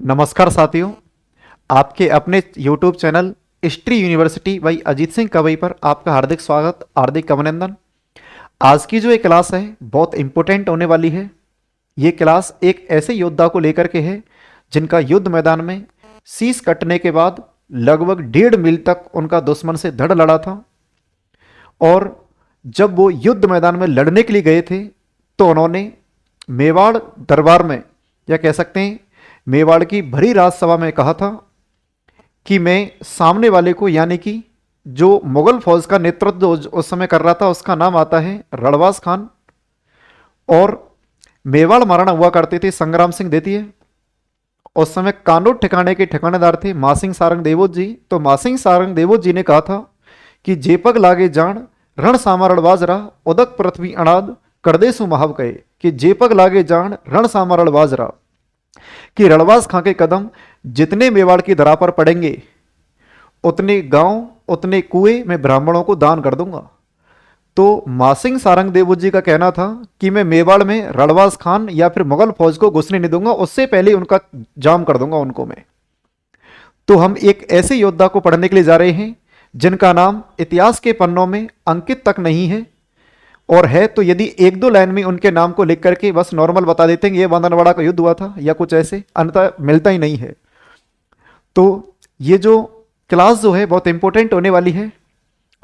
नमस्कार साथियों। आपके अपने YouTube channel history university by Ajit Singh Kavai पर आपका हार्दिक स्वागत, हार्दिक अभिनंदन। आज की जो ये क्लास है बहुत इंपॉर्टेंट होने वाली है। ये क्लास एक ऐसे योद्धा को लेकर के है जिनका युद्ध मैदान में शीश कटने के बाद लगभग 1.5 मील तक उनका दुश्मन से धड़ लड़ा था। और जब वो युद्ध मैदान में लड़ने के लिए गए थे तो उन्होंने मेवाड़ दरबार में, या कह सकते हैं मेवाड़ की भरी राजसभा में कहा था कि मैं सामने वाले को, यानी कि जो मुगल फौज का नेतृत्व उस समय कर रहा था उसका नाम आता है रणवास खान, और मेवाड़ महाराणा हुआ करते थे संग्राम सिंह द्वितीय। उस समय कानून ठिकाने के ठिकानेदार थे मासिंह सारंग देवोत जी। तो मासिंह सारंग देवोत जी ने कहा था कि जेपग लागे जान रण सामारण बाजरा उदक पृथ्वी अनाद करदेसु महाव कहे, कि जेपग लागे जान रण सामारण बाजरा, कि रणवास खां के कदम जितने मेवाड़ की धरा पर पड़ेंगे उतने गांव उतने कुएं मैं ब्राह्मणों को दान कर दूंगा। तो मासिंह सारंग देवोत जी का कहना था कि मैं मेवाड़ में रणवास खान या फिर मुगल फौज को घुसने नहीं दूंगा, उससे पहले उनका जाम कर दूंगा उनको मैं। तो हम एक ऐसे योद्धा को पढ़ने के लिए जा रहे हैं जिनका नाम इतिहास के पन्नों में अंकित तक नहीं है, और है तो यदि एक दो लाइन में उनके नाम को लिख करके बस नॉर्मल बता देते हैं ये बांदनवाड़ा का युद्ध हुआ था या कुछ ऐसे, अन्यथा मिलता ही नहीं है। तो ये जो क्लास जो है बहुत इंपॉर्टेंट होने वाली है।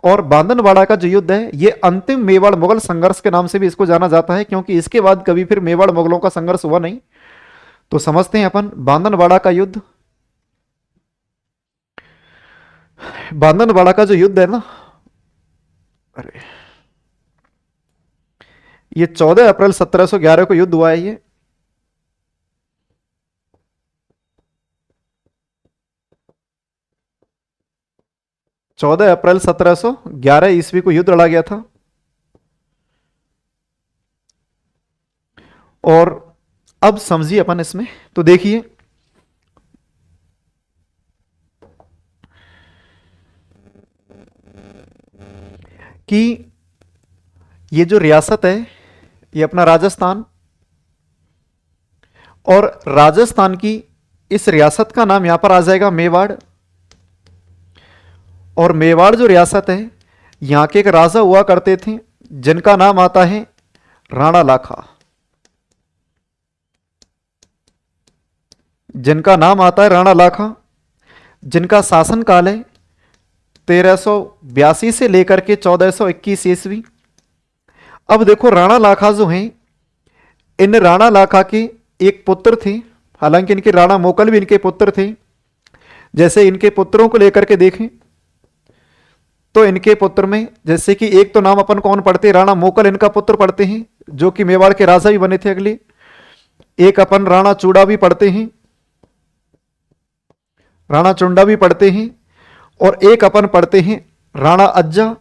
और बांदनवाड़ा का जो युद्ध है ये अंतिम मेवाड़ मुगल संघर्ष के नाम से भी इसको जाना जाता है, क्योंकि इसके बाद कभी फिर मेवाड़ मुगलों का संघर्ष हुआ नहीं। तो समझते हैं अपन बांदनवाड़ा का युद्ध। बांदनवाड़ा का जो युद्ध है ना, अरे, ये 14 अप्रैल 1711 को युद्ध हुआ है ये। 14 अप्रैल 1711 ईस्वी को युद्ध लड़ा गया था। और अब समझिए अपन इसमें, तो देखिए कि ये जो रियासत है ये अपना राजस्थान, और राजस्थान की इस रियासत का नाम यहां पर आ जाएगा मेवाड़। और मेवाड़ जो रियासत है यहां के एक राजा हुआ करते थे जिनका नाम आता है राणा लाखा, जिनका नाम आता है राणा लाखा, जिनका शासन काल है 1382 से लेकर के 1421 ईस्वी। अब देखो राणा लाखा जो हैं, इन राणा लाखा के एक पुत्र थे, हालांकि इनके राणा मोकल भी इनके पुत्र थे। जैसे इनके पुत्रों को लेकर के देखें तो इनके पुत्र में जैसे कि एक तो नाम अपन कौन पढ़ते, राणा मोकल इनका पुत्र पढ़ते हैं जो कि मेवाड़ के राजा भी बने थे अगले। एक अपन राणा चूड़ा भी पढ़ते हैं, राणा चुंडा भी पढ़ते हैं, और एक अपन पढ़ते हैं राणा अज्जा,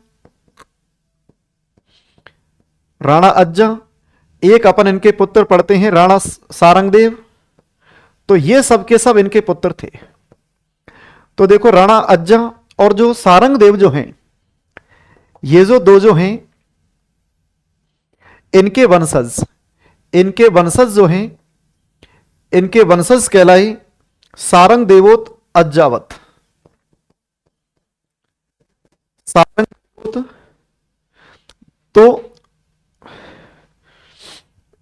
राणा अज्जा। एक अपन इनके पुत्र पढ़ते हैं राणा सारंगदेव। तो ये सब के सब इनके पुत्र थे। तो देखो राणा अज्जा और जो सारंगदेव जो हैं, ये जो दो जो हैं इनके वंशज, इनके वंशज जो हैं, इनके वंशज कहलाए सारंग देवोत अज्जावत। सारंग देवोत, तो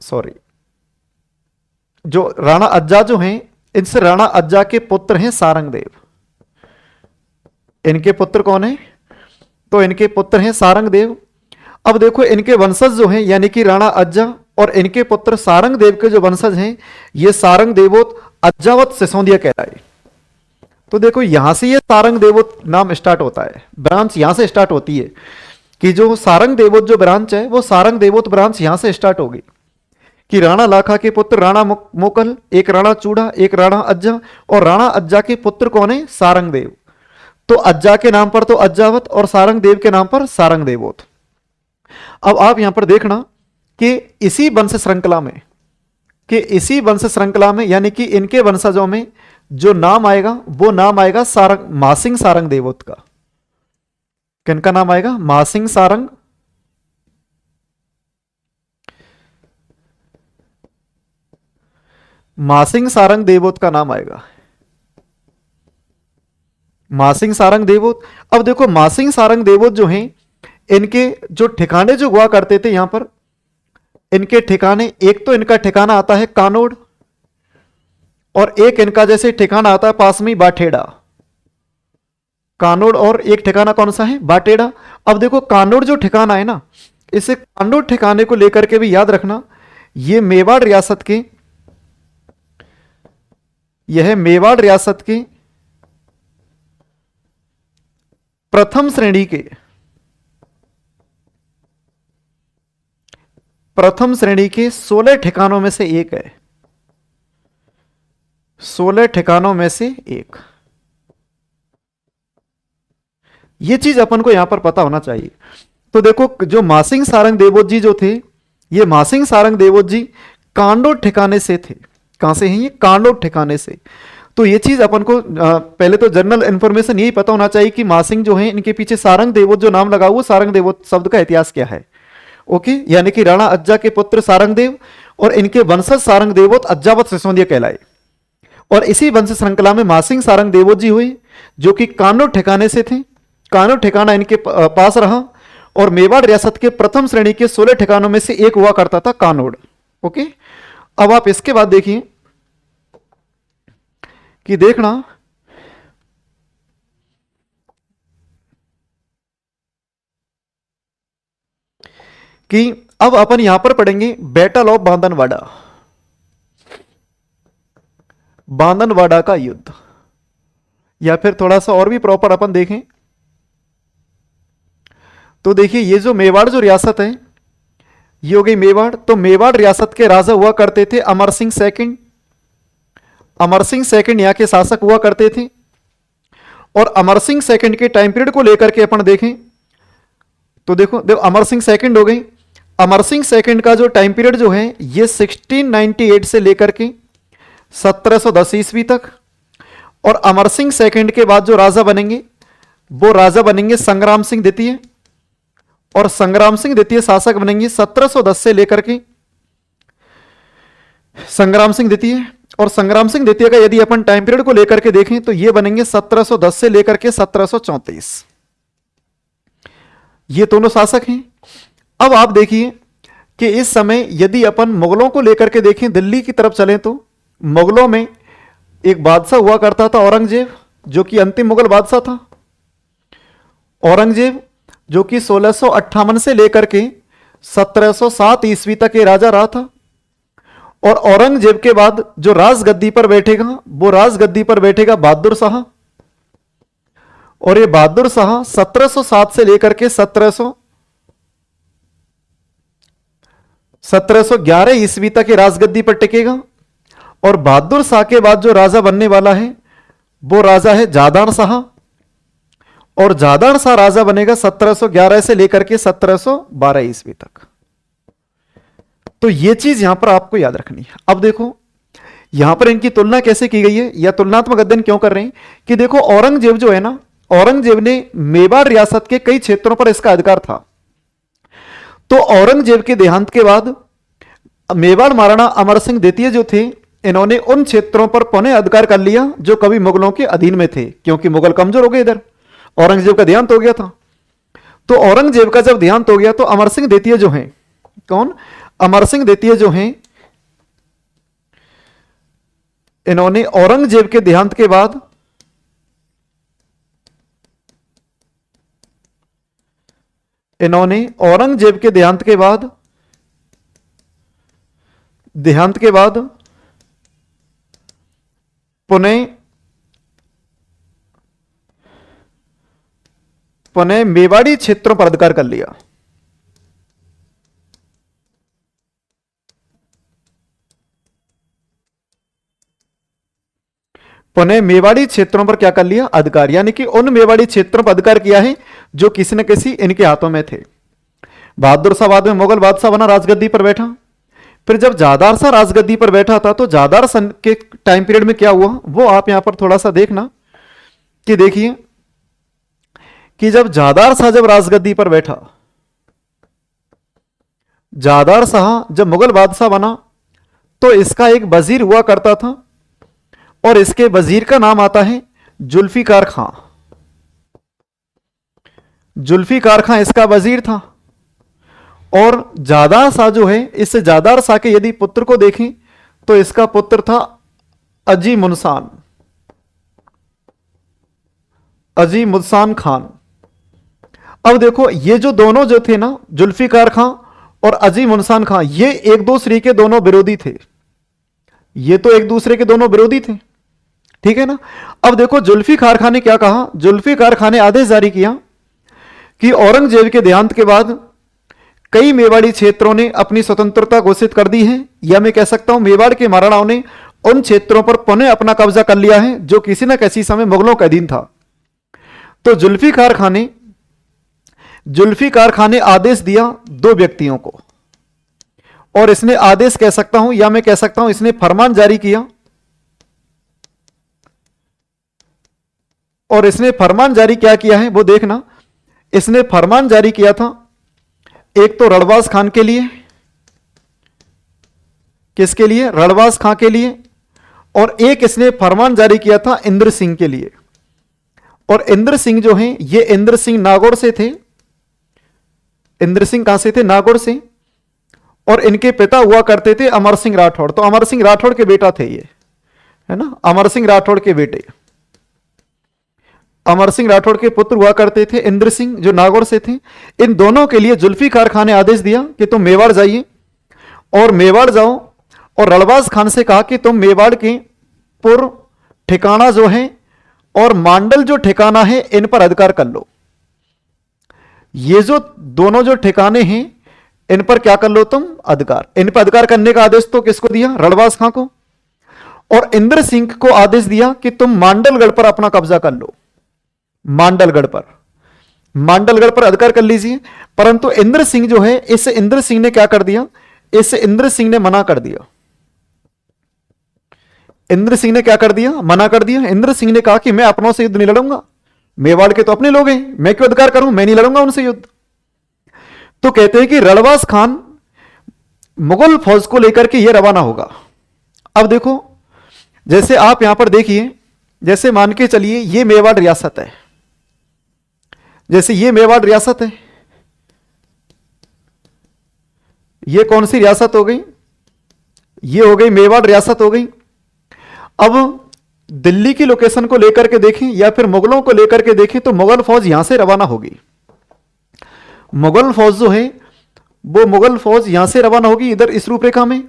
सॉरी, जो राणा अज्जा जो हैं इनसे राणा अज्जा के पुत्र हैं सारंगदेव। इनके पुत्र कौन है? तो इनके पुत्र हैं सारंगदेव। अब देखो इनके वंशज जो हैं यानी कि राणा अज्जा और इनके पुत्र सारंगदेव के जो वंशज हैं ये सारंग देवोत अज्जावत सिसोदिया कहलाए। तो देखो यहां से ये सारंग देवोत नाम स्टार्ट होता है, ब्रांच यहां से स्टार्ट होती है कि जो सारंग देवोत जो ब्रांच है वो सारंग देवोत ब्रांच यहां से स्टार्ट होगी कि राणा लाखा के पुत्र राणा मोकल, एक राणा चूड़ा, एक राणा अज्जा, और राणा अज्जा के पुत्र कौन है? सारंग देव। तो अज्जा के नाम पर तो अज्जावत और सारंग देव के नाम पर सारंग देवोत। अब आप यहां पर देखना कि इसी वंश श्रृंखला में, कि इसी वंश श्रृंखला में यानी कि इनके वंशजों में जो नाम आएगा वो नाम आएगा सारंग, मासिंग सारंग देवोत का। किनका नाम आएगा? मासिंग सारंग। मासिंग सारंग देवोत का नाम आएगा। मासिंग सारंग देवोत। अब देखो मासिंग सारंग देवोत जो हैं, इनके जो ठिकाने जो हुआ करते थे यहां पर, इनके ठिकाने, एक तो इनका ठिकाना आता है कानोड़, और एक इनका जैसे ठिकाना आता है पास में ही बाठेड़ा। कानोड़ और एक ठिकाना कौन सा है, बाटेड़ा। अब देखो कानोड़ जो ठिकाना है ना, इसे कानोड़ ठिकाने को लेकर के भी याद रखना, ये मेवाड़ रियासत के, यह मेवाड़ रियासत के प्रथम श्रेणी के, प्रथम श्रेणी के 16 ठिकानों में से एक है, 16 ठिकानों में से एक। ये चीज अपन को यहां पर पता होना चाहिए। तो देखो जो मासिंग सारंग देवोत जी जो थे, ये मासिंग सारंग देवोत जी कांडोट ठिकाने से थे। कहां से हैं ये, कांडोट ठिकाने से। तो ये चीज अपन को पहले तो जनरल इंफॉर्मेशन यही पता होना चाहिए कि मासिंग जो है, इनके पीछे सारंग देवोत जो नाम लगा हुआ, सारंग देवोत शब्द का इतिहास क्या है। ओके, यानी कि राणा अज्जा के पुत्र सारंग देव और इनके वंशज सारंग देवोत अज्जावत सिसोदिया कहलाए। और इसी वंश श्रृंखला में मासिंग सारंग देवोत जी हुए, जो कि कानोट ठिकाने से थे। कानोट ठिकाना इनके पास रहा, और मेवाड़ रियासत के प्रथम श्रेणी के 16 ठिकानों में से एक हुआ करता था कानोड़। ओके, अब आप इसके बाद देखिए कि देखना कि अब अपन यहां पर पढ़ेंगे बैटल ऑफ बांदनवाड़ा, बांदनवाड़ा का युद्ध। या फिर थोड़ा सा और भी प्रॉपर अपन देखें तो देखिए, ये जो मेवाड़ जो रियासत है, ये हो गई मेवाड़। तो मेवाड़ रियासत के राजा हुआ करते थे अमर सिंह सेकंड। अमर सिंह सेकंड यहाँ के शासक हुआ करते थे। और अमर सिंह सेकंड के टाइम पीरियड को लेकर के अपन देखें तो देखो अमर सिंह सेकंड हो गई। अमर सिंह सेकंड का जो टाइम पीरियड जो है, ये 1698 से लेकर के 1710 ईस्वी तक। और अमर सिंह सेकंड के बाद जो राजा बनेंगे, वो राजा बनेंगे संग्राम सिंह द्वितीय। और संग्राम सिंह द्वितीय शासक बनेंगे 1710 से लेकर के संग्राम सिंह द्वितीय। और संग्राम सिंह द्वितीय का यदि अपन टाइम पीरियड को लेकर के देखें तो ये बनेंगे 1710 से लेकर के 1734। ये दोनों शासक हैं। अब आप देखिए कि इस समय यदि अपन मुगलों को लेकर के देखें, दिल्ली की तरफ चलें, तो मुगलों में एक बादशाह हुआ करता था औरंगजेब, जो कि अंतिम मुगल बादशाह था। औरंगजेब जो कि 1658 से लेकर के 1707 ईस्वी तक ये राजा रहा था। और औरंगजेब के बाद जो राजगद्दी पर बैठेगा, वो राजगद्दी पर बैठेगा बहादुर शाह। और ये बहादुर शाह 1707 से लेकर के 1711 ईस्वी तक ये राजगद्दी पर टिकेगा। और बहादुर शाह के बाद जो राजा बनने वाला है, वो राजा है जादार शाह। और जादार शाह राजा बनेगा 1711 से लेकर के 1712 ईस्वी तक। तो ये चीज यहां पर आपको याद रखनी है। अब देखो यहां पर इनकी तुलना कैसे की गई है, या तुलनात्मक अध्ययन क्यों कर रहे हैं कि देखो औरंगजेब जो है ना, औरंगजेब ने मेवाड़ रियासत के कई क्षेत्रों पर इसका अधिकार था। तो औरंगजेब के देहांत के बाद मेवाड़ महाराणा अमर सिंह द्वितीय जो थे, इन्होंने उन क्षेत्रों पर पुनः अधिकार कर लिया जो कभी मुगलों के अधीन में थे, क्योंकि मुगल कमजोर हो गए, इधर औरंगजेब का देहांत हो गया था। तो औरंगजेब का जब देहांत हो गया तो अमर सिंह द्वितीय जो हैं, कौन, अमर सिंह द्वितीय जो हैं, इन्होंने औरंगजेब के देहांत के बाद औरंगजेब के देहांत के बाद पुनः मेवाड़ी क्षेत्रों पर अधिकार कर लिया। पुनः मेवाड़ी क्षेत्रों पर क्या कर लिया, अधिकार, यानी कि उन मेवाड़ी क्षेत्रों पर अधिकार किया है जो किसी न किसी इनके हाथों में थे। बहादुर शाह बाद में मुगल बादशाह बना, राजगद्दी पर बैठा। फिर जब जादार शाह राजगद्दी पर बैठा था, तो जादार शाह के टाइम पीरियड में क्या हुआ, वो आप यहां पर थोड़ा सा देखना कि देखिए कि जब जादार शाह जब राजगद्दी पर बैठा, जादार शाह जब मुगल बादशाह बना, तो इसका एक वजीर हुआ करता था और इसके वजीर का नाम आता है जुल्फिकार खां। जुल्फिकार खां इसका वजीर था। और जादार शाह जो है, इस जादार शाह के यदि पुत्र को देखें तो इसका पुत्र था अजीमुनसान, अजीमुनसान खान। अब देखो ये जो दोनों जो थे ना, जुल्फिकार खां और अजीमुनसान खां, ये एक दूसरे के दोनों विरोधी थे। ये तो एक दूसरे के दोनों विरोधी थे, ठीक है ना। अब देखो जुल्फिकार खां ने क्या कहा, जुल्फिकार खां ने आदेश जारी किया कि औरंगजेब के देहांत के बाद कई मेवाड़ी क्षेत्रों ने अपनी स्वतंत्रता घोषित कर दी है, या मैं कह सकता हूं मेवाड़ के महाराणाओं ने उन क्षेत्रों पर पुनः अपना कब्जा कर लिया है जो किसी न किसी समय मुगलों का अधीन था। तो जुल्फिकार खान ने आदेश दिया दो व्यक्तियों को, और इसने आदेश कह सकता हूं या मैं कह सकता हूं इसने फरमान जारी किया। और इसने फरमान जारी क्या किया है वो देखना। इसने फरमान जारी किया था एक तो रणबाज खान के लिए, किसके लिए, रणबाज खां के लिए, और एक इसने फरमान जारी किया था इंद्र सिंह के लिए। और इंद्र सिंह जो हैं, ये इंद्र सिंह नागौर से थे। इंद्र सिंह कहां से थे, नागौर से। और इनके पिता हुआ करते थे अमर सिंह राठौड़। तो अमर सिंह राठौड़ के बेटा थे ये, है ना, अमर सिंह राठौड़ के बेटे। अमर सिंह राठौड़ के पुत्र हुआ करते थे इंद्र सिंह, जो नागौर से थे। इन दोनों के लिए जुल्फिकार खान ने आदेश दिया कि तुम मेवाड़ जाइए, और मेवाड़ जाओ, और रणबाज खान से कहा कि तुम मेवाड़ के पुर ठिकाना जो है और मांडल जो ठिकाना है इन पर अधिकार कर लो। ये जो दोनों जो ठिकाने हैं इन पर क्या कर लो तुम, अधिकार। इन पर अधिकार करने का आदेश तो किसको दिया, रणबाज खां को। और इंद्र सिंह को आदेश दिया कि तुम मांडलगढ़ पर अपना कब्जा कर लो, मांडलगढ़ पर अधिकार कर लीजिए। परंतु इंद्र सिंह जो है, इस इंद्र सिंह ने क्या कर दिया, इस इंद्र सिंह ने मना कर दिया। इंद्र सिंह ने क्या कर दिया, मना कर दिया। इंद्र सिंह ने कहा कि मैं अपनों से युद्ध नहीं लड़ूंगा, मेवाड़ के तो अपने लोग हैं, मैं क्यों अधिकार करूं, मैं नहीं लड़ूंगा उनसे युद्ध। तो कहते हैं कि रणबाज खान मुगल फौज को लेकर के यह रवाना होगा। अब देखो, जैसे आप यहां पर देखिए, जैसे मान के चलिए ये मेवाड़ रियासत है, जैसे ये मेवाड़ रियासत है, ये कौन सी रियासत हो गई, ये हो गई मेवाड़ रियासत हो गई। अब दिल्ली की लोकेशन को लेकर के देखें या फिर मुगलों को लेकर के देखें तो मुगल फौज यहां से रवाना होगी। मुगल फौज जो है वो मुगल फौज यहां से रवाना होगी, इधर इस रूपरेखा में,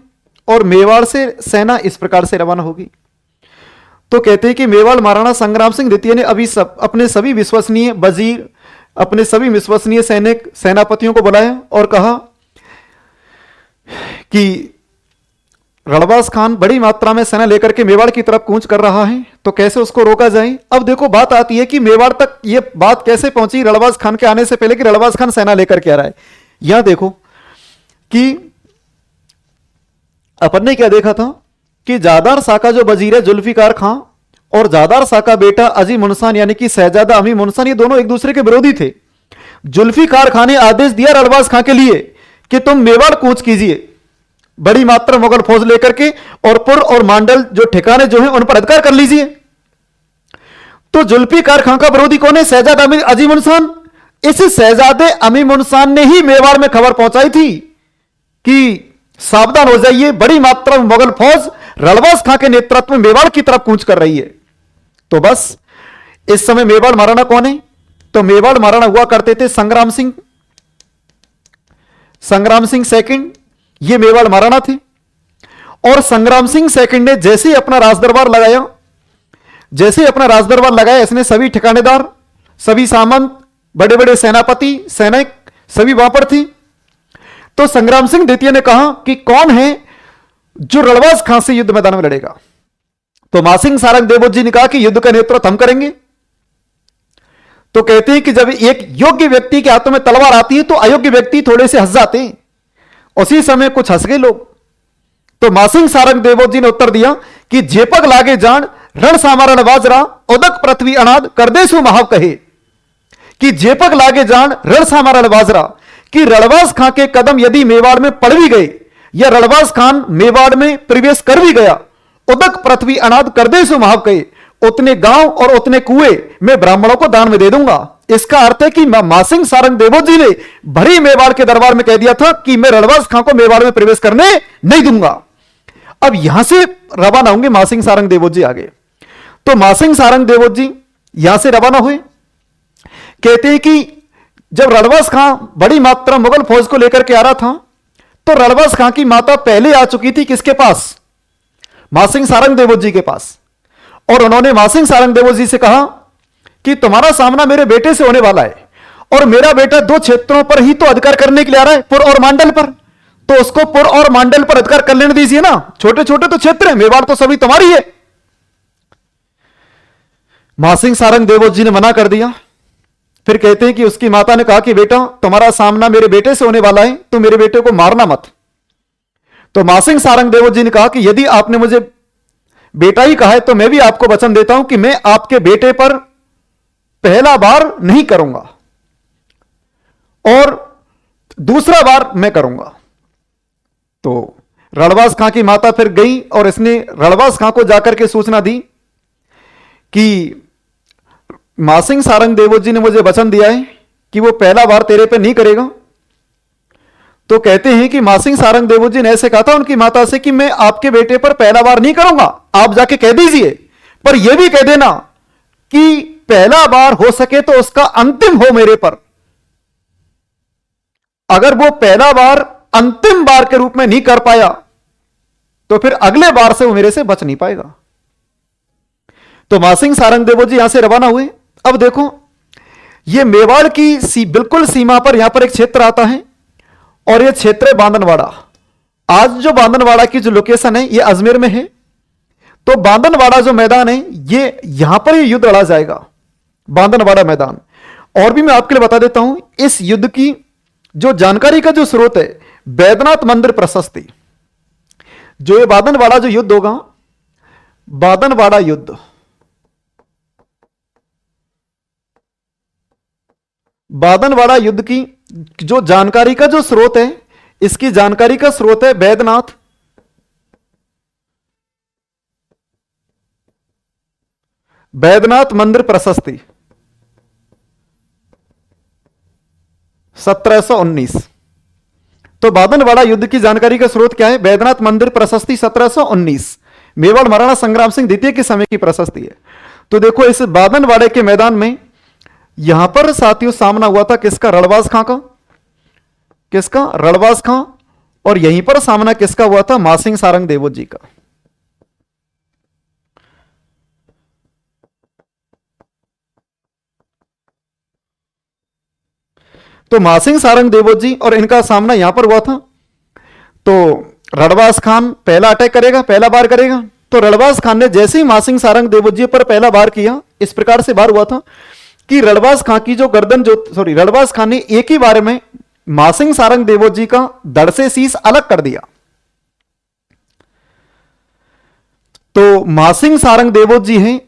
और मेवाड़ से सेना इस प्रकार से रवाना होगी। तो कहते हैं कि मेवाड़ महाराणा संग्राम सिंह द्वितीय ने अपने सभी विश्वसनीय वजीर, अपने सभी विश्वसनीय सैनिक सेनापतियों को बुलाया और कहा कि रणबाज खान बड़ी मात्रा में सेना लेकर के मेवाड़ की तरफ कूच कर रहा है, तो कैसे उसको रोका जाए। अब देखो बात आती है कि मेवाड़ तक ये बात कैसे पहुंची रणबाज खान के आने से पहले कि रणबाज खान सेना लेकर के आ रहा है। यहां देखो कि अपन ने क्या देखा था कि जादार शाह का जो वजीर है जुल्फिकार खां और जादार शाह का बेटा अजीमुनसान यानी कि शहजादा अमीमुनसान, ये दोनों एक दूसरे के विरोधी थे। जुल्फिकार खां ने आदेश दिया रणबाज खां के लिए कि तुम मेवाड़ कूच कीजिए बड़ी मात्रा मुगल फौज लेकर के, और पुर और मांडल जो ठिकाने जो हैं उन पर अधिकार कर लीजिए। तो जुल्फिकार खां का विरोधी कौन है, शहजादा अजीमुनसान। इस शहजादे अमीमुनसान ने ही मेवाड़ में खबर पहुंचाई थी कि सावधान हो जाइए, बड़ी मात्रा में मुगल फौज रणबाज खां के नेतृत्व में मेवाड़ की तरफ कूच कर रही है। तो बस इस समय मेवाड़ महाराणा कौन है, तो मेवाड़ महाराणा हुआ करते थे संग्राम सिंह सेकंड, ये मेवाड़ महाराणा थे। और संग्राम सिंह सेकंड ने जैसे ही अपना राजदरबार लगाया, इसने सभी ठिकानेदार, सभी सामंत, बड़े बड़े सेनापति, सैनिक सभी वहां पर थी। तो संग्राम सिंह द्वितीय ने कहा कि कौन है जो रणबाज खां से युद्ध मैदान में लड़ेगा। तो मासिंह सारंग देवोत जी ने कहा कि युद्ध का नेतृत्व हम करेंगे। तो कहते हैं कि जब एक योग्य व्यक्ति के हाथों में तलवार आती है तो अयोग्य व्यक्ति थोड़े से हंस जाते हैं। उसी समय कुछ हंस गए लोग। तो मासिंह सारंग देवोत जी ने उत्तर दिया कि जेपक लागे जान रण सामारण बाजरा उदक पृथ्वी अनाद कर देसु महाव कहे, कि जेपक लागे जान रण सामारण बाजरा, कि रणबाज खां के कदम यदि मेवाड़ में पड़ भी गए यह रणबाज खान मेवाड़ में प्रवेश कर भी गया, उदक पृथ्वी अनाद कर दे सो महाव कहे, उतने गांव और उतने कुएं मैं ब्राह्मणों को दान में दे दूंगा। इसका अर्थ है कि मासिंह सारंग देवोत जी ने भरी मेवाड़ के दरबार में कह दिया था कि मैं रणबाज खान को मेवाड़ में प्रवेश करने नहीं दूंगा। अब यहां से रवाना होंगे मासिंह सारंग देवोत जी आगे। तो मासिंह सारंग देवोत जी यहां से रवाना हुए। कहते हैं कि जब रणबाज खां बड़ी मात्रा मुगल फौज को लेकर के आ रहा था, तो रणबाज खां की माता पहले आ चुकी थी किसके पास? मासिंह सारंग देवोत जी के पास। और उन्होंने मासिंह सारंग देवोत जी से कहा कि तुम्हारा सामना मेरे बेटे से होने वाला है, और मेरा बेटा दो क्षेत्रों पर ही तो अधिकार करने के लिए आ रहा है, पुर और मांडल पर। तो उसको पुर और मांडल पर अधिकार कर लेने दीजिए ना, छोटे छोटे तो क्षेत्र है, मेवाड़ तो सभी तुम्हारी है। मासिंह सारंग देवोत जी ने मना कर दिया। फिर कहते हैं कि उसकी माता ने कहा कि बेटा तुम्हारा सामना मेरे बेटे से होने वाला है, तो मेरे बेटे को मारना मत। तो मासिंह सारंग देवोत जी ने कहा कि यदि आपने मुझे बेटा ही कहा है तो मैं भी आपको वचन देता हूं कि मैं आपके बेटे पर पहला बार नहीं करूंगा और दूसरा बार मैं करूंगा। तो रणबाज खां की माता फिर गई और इसने रणबाज खां को जाकर के सूचना दी कि मासिंह सारंग देवोत जी ने मुझे वचन दिया है कि वो पहला बार तेरे पे नहीं करेगा। तो कहते हैं कि मासिंह सारंग देवोत जी ने ऐसे कहा था उनकी माता से कि मैं आपके बेटे पर पहला बार नहीं करूंगा, आप जाके कह दीजिए, पर यह भी कह देना कि पहला बार हो सके तो उसका अंतिम हो मेरे पर। अगर वो पहला बार अंतिम बार के रूप में नहीं कर पाया तो फिर अगले बार से वो मेरे से बच नहीं पाएगा। तो मासिंह सारंग देवोत जी यहां से रवाना हुए। अब देखो, ये मेवाड़ की बिल्कुल सीमा पर यहां पर एक क्षेत्र आता है, और यह क्षेत्र है बांदनवाड़ा। आज जो बांदनवाड़ा की जो लोकेशन है ये अजमेर में है। तो बांदनवाड़ा जो मैदान है ये यहां पर युद्ध लड़ा जाएगा, बांदनवाड़ा मैदान। और भी मैं आपके लिए बता देता हूं इस युद्ध की जो जानकारी का जो स्रोत है, बैद्यनाथ मंदिर प्रशस्ति। जो ये बांदनवाड़ा जो युद्ध होगा, बांदनवाड़ा युद्ध, बांदनवाड़ा युद्ध की जो जानकारी का जो स्रोत है, इसकी जानकारी का स्रोत है बैद्यनाथ मंदिर प्रशस्ति 1719। तो बांदनवाड़ा युद्ध की जानकारी का स्रोत क्या है? बैद्यनाथ मंदिर प्रशस्ति 1719, मेवाड़ महाराणा संग्राम सिंह द्वितीय के समय की प्रशस्ति है। तो देखो, इस बांदनवाड़े के मैदान में यहां पर साथियों सामना हुआ था किसका? रणबाज खां का। किसका? रणबाज खां। और यहीं पर सामना किसका हुआ था? मासिंह सारंग देवोत जी का। तो मासिंह सारंग देवोत जी और इनका सामना यहां पर हुआ था। तो रणबाज खान पहला अटैक करेगा, पहला बार करेगा। तो रणबाज खान ने जैसे ही मासिंह सारंग देवोत जी पर पहला बार किया, इस प्रकार से बार हुआ था कि रणबाज खान की जो गर्दन रणबाज खान ने एक ही बार में मासिंह सारंग देवोत जी का धड़ से शीश अलग कर दिया। तो मासिंह सारंग देवोत जी हैं,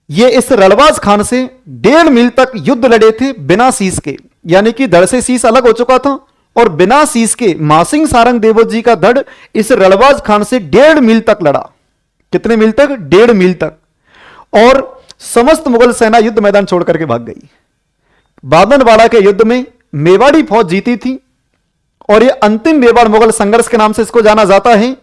ये इस रणबाज खान से 1.5 मील तक युद्ध लड़े थे बिना शीश के, यानी कि धड़ से शीश अलग हो चुका था और बिना शीश के मासिंह सारंग देवोत जी का धड़ इस रणबाज खान से 1.5 मील तक लड़ा। कितने मील तक? 1.5 मील तक। और समस्त मुगल सेना युद्ध मैदान छोड़ करके भाग गई। बांदनवाड़ा के युद्ध में मेवाड़ी फौज जीती थी, और यह अंतिम मेवाड़ मुगल संघर्ष के नाम से इसको जाना जाता है।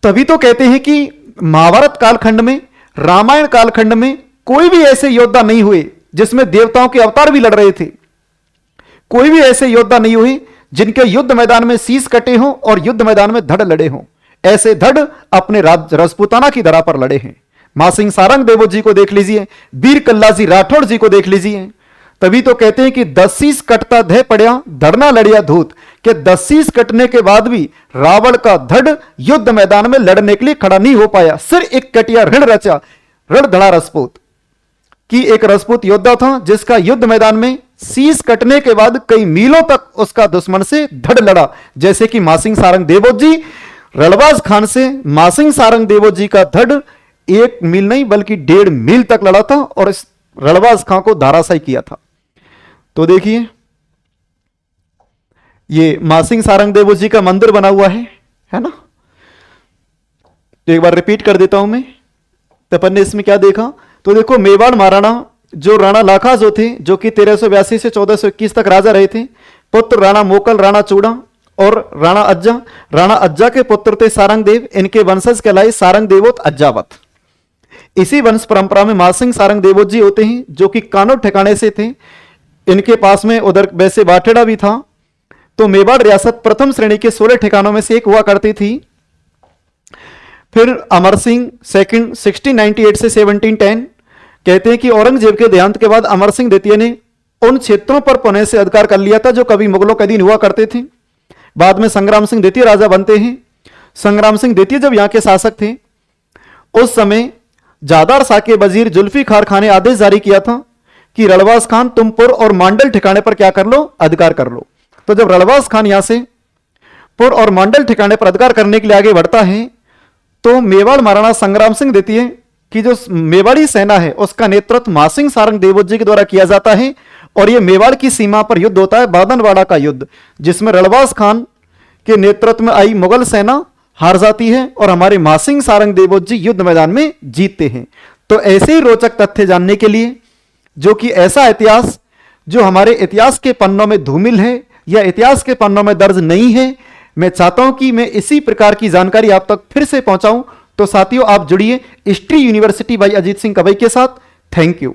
तभी तो कहते हैं कि महाभारत कालखंड में, रामायण कालखंड में कोई भी ऐसे योद्धा नहीं हुए जिसमें देवताओं के अवतार भी लड़ रहे थे। कोई भी ऐसे योद्धा नहीं हुए जिनके युद्ध मैदान में शीश कटे हों और युद्ध मैदान में धड़ लड़े हों। ऐसे धड़ अपने राजपूताना की धरा पर लड़े हैं। मासिंह सारंग देवोत जी को देख लीजिए, वीर कल्लाजी राठौड़ जी को देख लीजिए। तभी तो कहते हैं कि 10 शीश कटता धै पड़िया, धरना लड़िया धूत। कि 10 शीश कटने के बाद भी रावण का धड़ युद्ध मैदान में लड़ने के लिए खड़ा नहीं हो पाया। सिर एक कटिया ऋण रचा, ऋण धड़ा राजपूत कि एक राजपूत योद्धा था जिसका युद्ध मैदान में शीश कटने के बाद कई मीलों तक उसका दुश्मन से धड़ लड़ा। जैसे कि मासिंह सारंग देवोत जी रणबाज खान से मासिंह सारंग देवोत जी का धड़ 1 मील नहीं बल्कि 1.5 मील तक लड़ा था और इस रणबाज खान को धाराशायी किया था। तो देखिए, ये मासिंग सारंग देव जी का मंदिर बना हुआ है ना। तो एक बार रिपीट कर देता हूं मैं। तो अपन ने इसमें क्या देखा, तो देखो मेवाड़ महाराणा जो राणा लाखा जो थे, जो कि 1382 से 1421 तक राजा रहे थे, पुत्र राणा मोकल, राणा चूड़ा और राणा अज्जा। राणा अज्जा के पुत्र थे सारंग देव, इनके वंशज कहलाए सारंग देवोत अज्जावत। इसी वंश परंपरा में मासिंग सारंग देवोत जी होते हैं, जो कि कानोर ठिकाने से थे। इनके पास में उधर वैसे बाटेड़ा भी था। तो मेवाड़ रियासत प्रथम श्रेणी के 16 ठिकानों में से एक हुआ करती थी। फिर अमर सिंह सेकंड 1698 से 1710 कहते हैं कि औरंगजेब के देहांत के बाद अमर सिंह द्वितीय ने उन क्षेत्रों पर पुनः से अधिकार कर लिया था जो कभी मुगलों के अधीन हुआ करते थे। बाद में संग्राम सिंह द्वितीय राजा बनते हैं। संग्राम सिंह द्वितीय जब यहां के शासक थे, उस समय जादार शाह के वजीर जुल्फिकार खान ने आदेश जारी किया था कि रणवास खान तुम पुर और मांडल ठिकाने पर क्या कर लो, अधिकार कर लो। तो जब रणवास खान यहां से पुर और मांडल ठिकाने पर अधिकार करने के लिए आगे बढ़ता है, तो मेवाड़ महाराणा संग्राम सिंह द्वितीय की जो मेवाड़ी सेना है उसका नेतृत्व मासिंग सारंग देवोत जी के द्वारा किया जाता है। और यह मेवाड़ की सीमा पर युद्ध होता है, बादनवाड़ा का युद्ध, जिसमें रणवास खान के नेतृत्व में आई मुगल सेना हार जाती है और हमारे मासिंग सारंग देवोत जी युद्ध मैदान में जीतते हैं। तो ऐसे ही रोचक तथ्य जानने के लिए, जो कि ऐसा इतिहास जो हमारे इतिहास के पन्नों में धूमिल है या इतिहास के पन्नों में दर्ज नहीं है, मैं चाहता हूं कि मैं इसी प्रकार की जानकारी आप तक फिर से पहुंचाऊं। तो साथियों, आप जुड़िए history university by Ajit Singh Kavai के साथ। Thank you.